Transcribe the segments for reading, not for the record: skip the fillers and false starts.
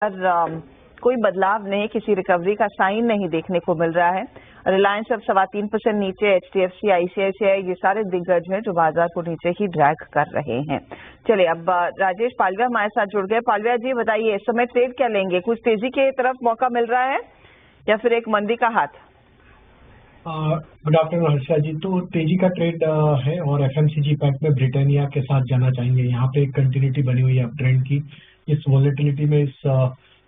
पर कोई बदलाव नहीं, किसी रिकवरी का साइन नहीं देखने को मिल रहा है। रिलायंस अब 3.25% नीचे, HDFC, ICICI ये सारे दिग्गज हैं जो बाजार को नीचे ही ड्रैग कर रहे हैं। चलिए अब राजेश पालविया हमारे साथ जुड़ गए। पालविया जी बताइए, इस समय ट्रेड क्या लेंगे? कुछ तेजी की तरफ मौका मिल रहा है या फिर एक मंदी का हाथ? गुड आफ्टरनून हर्षा जी। तो तेजी का ट्रेड है और FMCG पैक में ब्रिटानिया के साथ जाना चाहेंगे। यहाँ पे एक कंटिन्यूटी बनी हुई है अप ट्रेंड की। इस वॉलेटिलिटी में, इस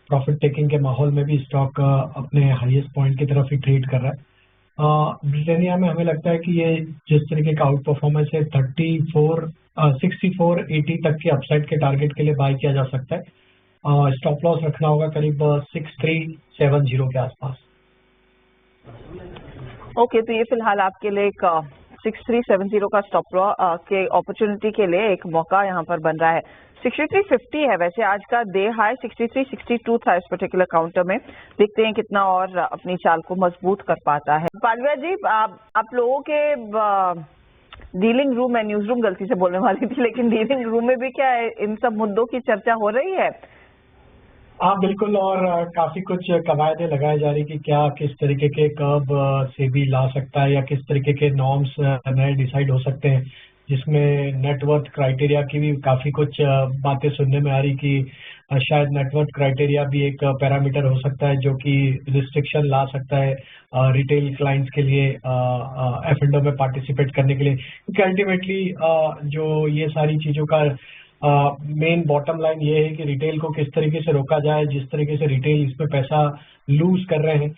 प्रॉफिट टेकिंग के माहौल में भी स्टॉक अपने हाईएस्ट पॉइंट की तरफ ही ट्रेड कर रहा है। ब्रिटानिया में हमें लगता है कि ये जिस तरीके का आउट परफॉर्मेंस है 6480 तक के अपसाइड के टारगेट के लिए बाय किया जा सकता है। स्टॉप लॉस रखना होगा करीब 6370 के आसपास। ओके, तो ये फिलहाल आपके लिए एक 6370 का स्टॉप लॉस के अपॉर्चुनिटी के लिए एक मौका यहाँ पर बन रहा है। 6350 है वैसे आज का डे हाई, 6362 था इस पर्टिकुलर काउंटर में। देखते हैं कितना और अपनी चाल को मजबूत कर पाता है। पालविया जी, आप लोगों के डीलिंग रूम में, न्यूज रूम गलती से बोलने वाली थी, लेकिन डीलिंग रूम में भी क्या इन सब मुद्दों की चर्चा हो रही है? हाँ बिल्कुल, और काफी कुछ कवायदे लगाए जा रही कि क्या किस तरीके के कब सेबी ला सकता है या किस तरीके के नॉर्म्स नए डिसाइड हो सकते हैं, जिसमें नेटवर्थ क्राइटेरिया की भी काफी कुछ बातें सुनने में आ रही कि शायद नेटवर्थ क्राइटेरिया भी एक पैरामीटर हो सकता है जो कि रिस्ट्रिक्शन ला सकता है रिटेल क्लाइंट्स के लिए F&O में पार्टिसिपेट करने के लिए। क्योंकि अल्टीमेटली जो ये सारी चीजों का मेन बॉटम लाइन ये है कि रिटेल को किस तरीके से रोका जाए। जिस तरीके से रिटेल इसमें पैसा लूज कर रहे हैं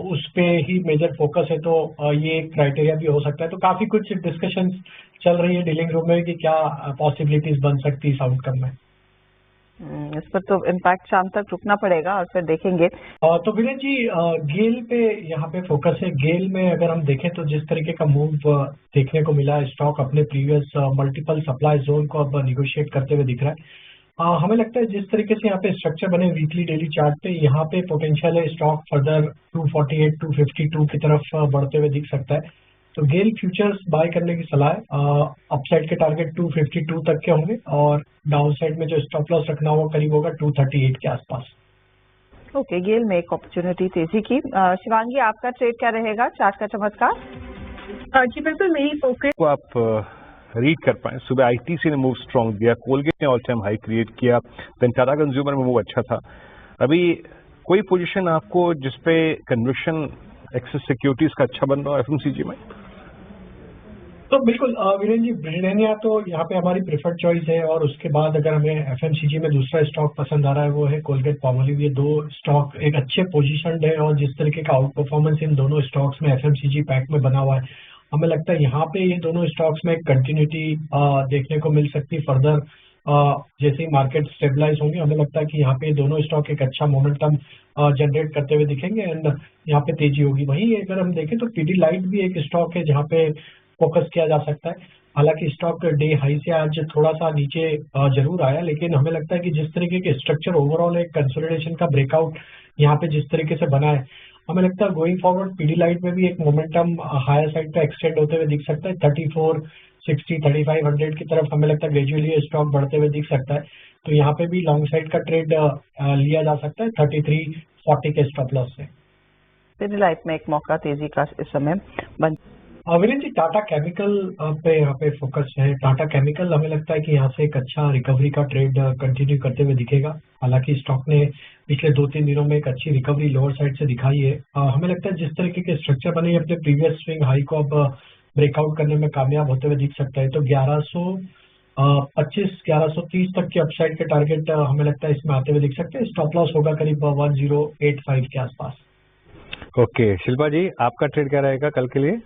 उस पे ही मेजर फोकस है, तो ये क्राइटेरिया भी हो सकता है। तो काफी कुछ डिस्कशन चल रही है डीलिंग रूम में कि क्या पॉसिबिलिटीज बन सकती है इस आउटकम में। इस पर तो इम्पैक्ट शाम तक रुकना पड़ेगा और फिर देखेंगे। तो विनय जी, गेल पे यहाँ पे फोकस है। गेल में अगर हम देखें तो जिस तरीके का मूव देखने को मिला, स्टॉक अपने प्रीवियस मल्टीपल सप्लाई जोन को अब निगोशिएट करते हुए दिख रहा है। हमें लगता है जिस तरीके से यहाँ पे स्ट्रक्चर बने वीकली डेली चार्ट पे, यहाँ पे पोटेंशियल है स्टॉक फर्दर 248 252 की तरफ बढ़ते हुए दिख सकता है। तो गेल फ्यूचर्स बाय करने की सलाह है। अपसाइड के टारगेट 252 तक के होंगे और डाउन साइड में जो स्टॉप लॉस रखना होगा करीब होगा 238 के आसपास। ओके, गेल में एक अपॉर्चुनिटी तेजी की। शिवांगी, आपका ट्रेड क्या रहेगा? चार्ट का चमत्कार। जी बिल्कुल, मेरी फोकस को आप रीड कर पाए। सुबह आईटीसी ने मूव स्ट्रॉन्ग दिया, कोलगेट ने ऑल टाइम हाई क्रिएट किया, देन टाटा कंज्यूमर में मूव अच्छा था। अभी कोई पोजीशन आपको जिसपे कन्विक्शन एक्सेस सिक्योरिटीज का अच्छा बन रहा है FMCG में? तो बिल्कुल वीरेंद्र जी, ब्रिटानिया तो यहाँ पे हमारी प्रेफर्ड चॉइस है और उसके बाद अगर हमें FMCG में दूसरा स्टॉक पसंद आ रहा है वो है कोलगेट पामोलिव। ये दो स्टॉक एक अच्छे पोजीशनड है और जिस तरीके का आउट परफॉर्मेंस इन दोनों स्टॉक्स में FMCG पैक में बना हुआ है, हमें लगता है यहाँ पे ये दोनों स्टॉक्स में कंटिन्यूटी देखने को मिल सकती है। फर्दर जैसे ही मार्केट स्टेबलाइज होंगे, हमें लगता है कि यहाँ पे दोनों स्टॉक एक अच्छा मोमेंटम जनरेट करते हुए दिखेंगे एंड यहाँ पे तेजी होगी। वहीं अगर हम देखें तो पीडीलाइट भी एक स्टॉक है जहाँ पे फोकस किया जा सकता है। हालांकि स्टॉक डे हाई से आज थोड़ा सा नीचे जरूर आया, लेकिन हमें लगता है कि जिस तरीके के स्ट्रक्चर ओवरऑल एक कंसोलिडेशन का ब्रेकआउट यहाँ पे जिस तरीके से बना है, हमें लगता है गोइंग फॉरवर्ड पीडीलाइट में भी एक मोमेंटम हायर साइड पे एक्सटेंड होते हुए दिख सकता है। 3460 3500 की तरफ हमें लगता है ग्रेजुअली स्टॉक बढ़ते हुए दिख सकता है। तो यहाँ पे भी लॉन्ग साइड का ट्रेड लिया जा सकता है 3340 के स्टॉप लॉस से। पीडीलाइट में एक मौका तेजी का इस समय बन। वीरेंद्र जी, टाटा केमिकल पे यहाँ पे फोकस है। टाटा केमिकल हमें लगता है कि यहाँ से एक अच्छा रिकवरी का ट्रेड कंटिन्यू करते हुए दिखेगा। हालांकि स्टॉक ने पिछले 2-3 दिनों में एक अच्छी रिकवरी लोअर साइड से दिखाई है। हमें लगता है जिस तरीके के स्ट्रक्चर बने अपने प्रीवियस स्विंग हाई को अब ब्रेकआउट करने में कामयाब होते हुए दिख सकता है। तो 1125 1130 तक के अपसाइड के टारगेट हमें लगता है इसमें आते हुए दिख सकते हैं। स्टॉप लॉस होगा करीब 1085 के आसपास। ओके, शिल्पा जी, आपका ट्रेड क्या रहेगा कल के लिए?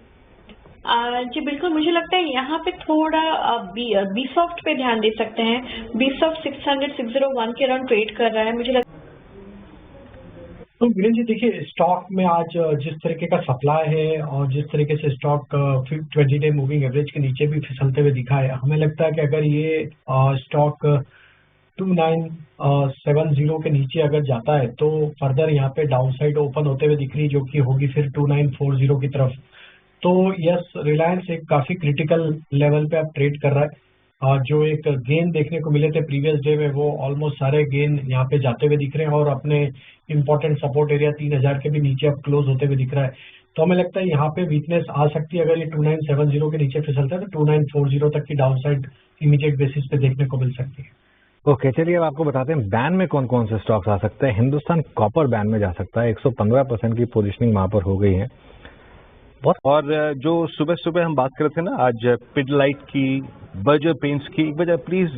जी बिल्कुल, मुझे लगता है यहाँ पे थोड़ा बीसॉफ्ट पे ध्यान दे सकते हैं। बीसॉफ्ट 601 के अराउंड ट्रेड कर रहा है। मुझे लगता तो वीरेंद्र जी देखिए, स्टॉक में आज जिस तरीके का सप्लाई है और जिस तरीके से स्टॉक 20 डे मूविंग एवरेज के नीचे भी फिसलते हुए दिखा है, हमें लगता है कि अगर ये स्टॉक 2970 के नीचे अगर जाता है तो फर्दर यहाँ पे डाउन साइड ओपन होते हुए दिख रही है, जो कि होगी फिर 2940 की तरफ। तो यस, रिलायंस एक काफी क्रिटिकल लेवल पे अब ट्रेड कर रहा है। जो एक गेन देखने को मिले थे प्रीवियस डे में, वो ऑलमोस्ट सारे गेन यहाँ पे जाते हुए दिख रहे हैं और अपने इंपॉर्टेंट सपोर्ट एरिया 3000 के भी नीचे अब क्लोज होते हुए दिख रहा है। तो हमें लगता है यहाँ पे वीकनेस आ सकती है। अगर ये 2970 के नीचे फिसलता है तो 2940 तक की डाउन साइड इमीडिएट बेसिस पे देखने को मिल सकती है। ओके, चलिए अब आपको बताते हैं बैन में कौन कौन से स्टॉक्स आ सकते हैं। हिंदुस्तान कॉपर बैन में जा सकता है, 115% की पोजीशनिंग वहां पर हो गई है। और जो सुबह सुबह हम बात कर रहे थे ना आज पिडलाइट की, बर्जर पेंट्स की, एक वजह प्लीज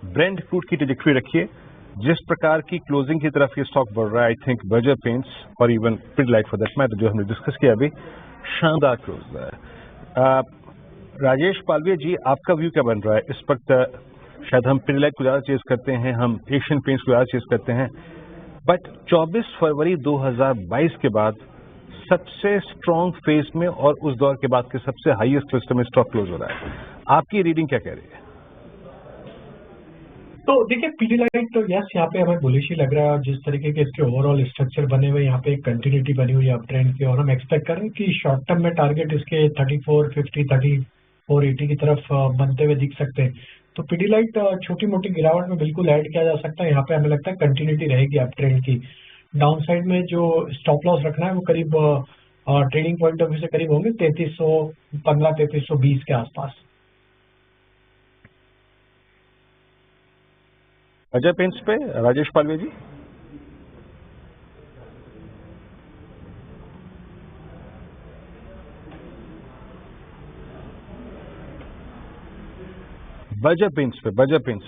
ब्रेंड क्रूड की ट्रैजेक्टरी रखिए। जिस प्रकार की क्लोजिंग की तरफ ये स्टॉक बढ़ रहा है, आई थिंक बर्जर पेंट्स और even Pidilite for that matter जो हमने डिस्कस किया अभी, शानदार क्लोज है। राजेश पालवे जी, आपका व्यू क्या बन रहा है इस वक्त? शायद हम पिडलाइट को ज्यादा चेज करते हैं, हम एशियन पेंट्स को ज्यादा चेज करते हैं, बट 24 फरवरी 2022 के बाद सबसे स्ट्रॉन्ग फेज में और उस दौर के बाद के सबसे हाईएस्ट क्लस्टर में स्टॉक क्लोज हो रहा है। आपकी रीडिंग क्या कह रही है? तो देखिए पीडीलाइट तो यस यहाँ पे हमें बुलिश ही लग रहा है और जिस तरीके के इसके ओवरऑल स्ट्रक्चर बने हुए यहाँ पे एक कंटिन्यूटी बनी हुई है अप ट्रेंड की, और हम एक्सपेक्ट करें कि शॉर्ट टर्म में टारगेट इसके 3450 3480 की तरफ बनते हुए दिख सकते हैं। तो पीडीलाइट छोटी मोटी गिरावट में बिल्कुल ऐड किया जा सकता है। यहाँ पे हमें लगता है कंटिन्यूटी रहेगी अप ट्रेंड की। डाउन साइड में जो स्टॉप लॉस रखना है वो करीब ट्रेडिंग पॉइंट ऑफ व्यू से करीब होंगे 3315 3320 के आसपास। अजय पेंट्स पे राजेश पालवे जी। बर्जर पेंट्स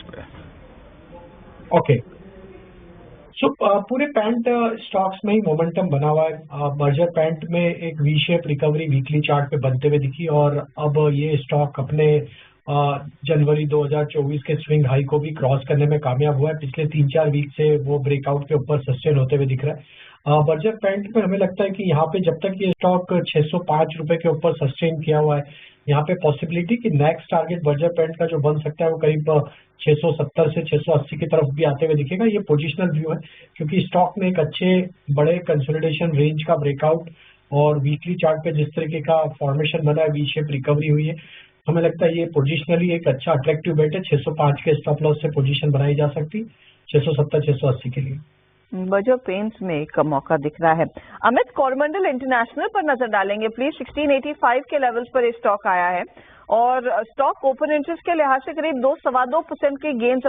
पे ओके, सो पूरे पैंट स्टॉक्स में ही मोमेंटम बना हुआ है। बर्जर पैंट में एक V shape recovery weekly chart पे बनते हुए दिखी और अब ये स्टॉक अपने जनवरी 2024 के स्विंग हाई को भी क्रॉस करने में कामयाब हुआ है। पिछले 3-4 वीक से वो ब्रेकआउट के ऊपर सस्टेन होते हुए दिख रहा है। बर्जर पैंट में हमें लगता है कि यहाँ पे जब तक ये स्टॉक 605 रुपए के ऊपर सस्टेन किया हुआ है, यहाँ पे पॉसिबिलिटी कि नेक्स्ट टारगेट बर्जर पैंट का जो बन सकता है वो करीब 670 से 680 की तरफ भी आते हुए दिखेगा। ये पोजिशनल व्यू है क्योंकि स्टॉक में एक अच्छे बड़े कंसोलिडेशन रेंज का ब्रेकआउट और वीकली चार्ट पे जिस तरीके का फॉर्मेशन बना है, वी शेप रिकवरी हुई है, हमें लगता है ये पोजिशनली एक अच्छा अट्रैक्टिव बेट है। 605 के स्टॉप लॉस से पोजीशन बनाई जा सकती, 670 680 के लिए। बर्जर पेंट्स में एक मौका दिख रहा है। अमित, कोरोमंडल इंटरनेशनल पर नजर डालेंगे प्लीज। 1685 के लेवल्स पर स्टॉक आया है और स्टॉक ओपन इंटरेस्ट के लिहाज से करीब 2-2.25% के गेन्स